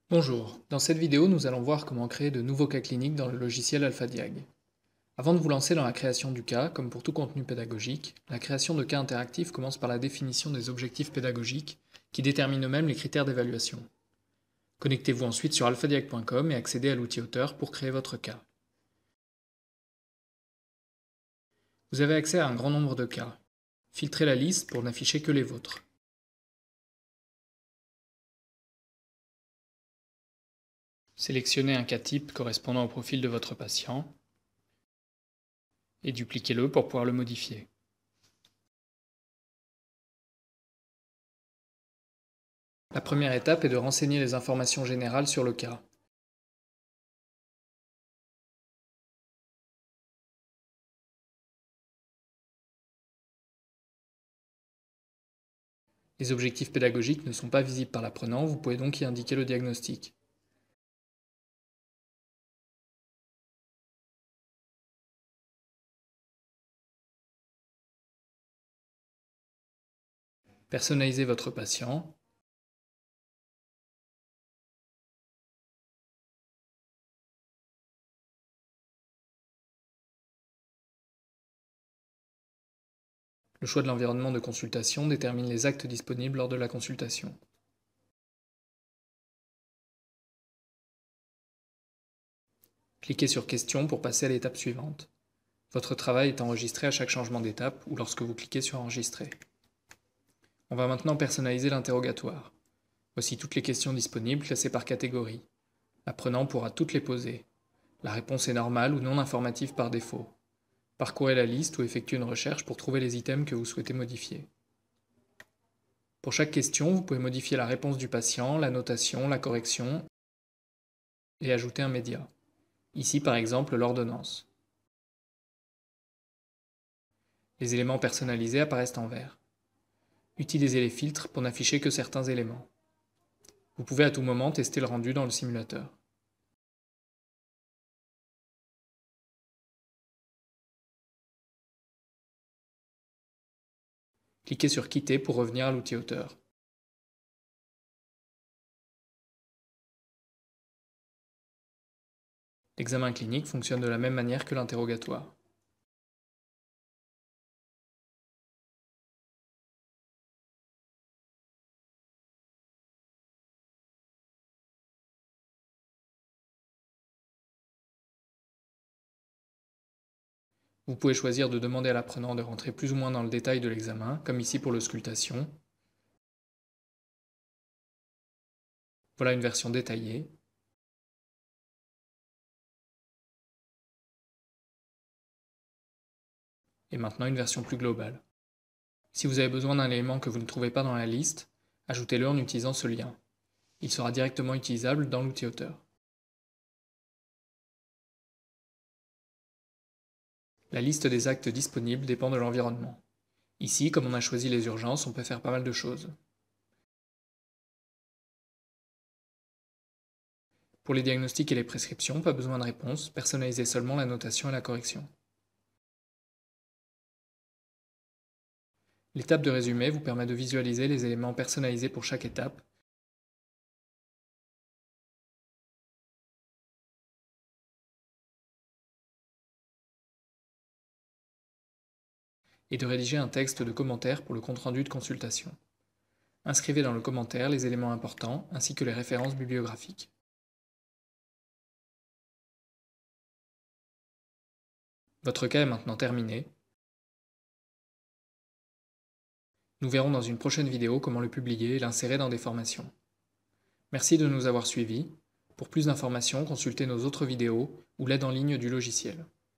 Bonjour, dans cette vidéo nous allons voir comment créer de nouveaux cas cliniques dans le logiciel AlphaDiag. Avant de vous lancer dans la création du cas, comme pour tout contenu pédagogique, la création de cas interactifs commence par la définition des objectifs pédagogiques qui déterminent eux-mêmes les critères d'évaluation. Connectez-vous ensuite sur alphadiag.com et accédez à l'outil auteur pour créer votre cas. Vous avez accès à un grand nombre de cas. Filtrez la liste pour n'afficher que les vôtres. Sélectionnez un cas type correspondant au profil de votre patient et dupliquez-le pour pouvoir le modifier. La première étape est de renseigner les informations générales sur le cas. Les objectifs pédagogiques ne sont pas visibles par l'apprenant, vous pouvez donc y indiquer le diagnostic. Personnalisez votre patient. Le choix de l'environnement de consultation détermine les actes disponibles lors de la consultation. Cliquez sur Questions pour passer à l'étape suivante. Votre travail est enregistré à chaque changement d'étape ou lorsque vous cliquez sur Enregistrer. On va maintenant personnaliser l'interrogatoire. Voici toutes les questions disponibles classées par catégorie. L'apprenant pourra toutes les poser. La réponse est normale ou non informative par défaut. Parcourez la liste ou effectuez une recherche pour trouver les items que vous souhaitez modifier. Pour chaque question, vous pouvez modifier la réponse du patient, la notation, la correction et ajouter un média. Ici par exemple l'ordonnance. Les éléments personnalisés apparaissent en vert. Utilisez les filtres pour n'afficher que certains éléments. Vous pouvez à tout moment tester le rendu dans le simulateur. Cliquez sur Quitter pour revenir à l'outil auteur. L'examen clinique fonctionne de la même manière que l'interrogatoire. Vous pouvez choisir de demander à l'apprenant de rentrer plus ou moins dans le détail de l'examen, comme ici pour l'auscultation. Voilà une version détaillée. Et maintenant une version plus globale. Si vous avez besoin d'un élément que vous ne trouvez pas dans la liste, ajoutez-le en utilisant ce lien. Il sera directement utilisable dans l'outil auteur. La liste des actes disponibles dépend de l'environnement. Ici, comme on a choisi les urgences, on peut faire pas mal de choses. Pour les diagnostics et les prescriptions, pas besoin de réponse, personnalisez seulement la notation et la correction. L'étape de résumé vous permet de visualiser les éléments personnalisés pour chaque étape, et de rédiger un texte de commentaire pour le compte-rendu de consultation. Inscrivez dans le commentaire les éléments importants ainsi que les références bibliographiques. Votre cas est maintenant terminé. Nous verrons dans une prochaine vidéo comment le publier et l'insérer dans des formations. Merci de nous avoir suivis. Pour plus d'informations, consultez nos autres vidéos ou l'aide en ligne du logiciel.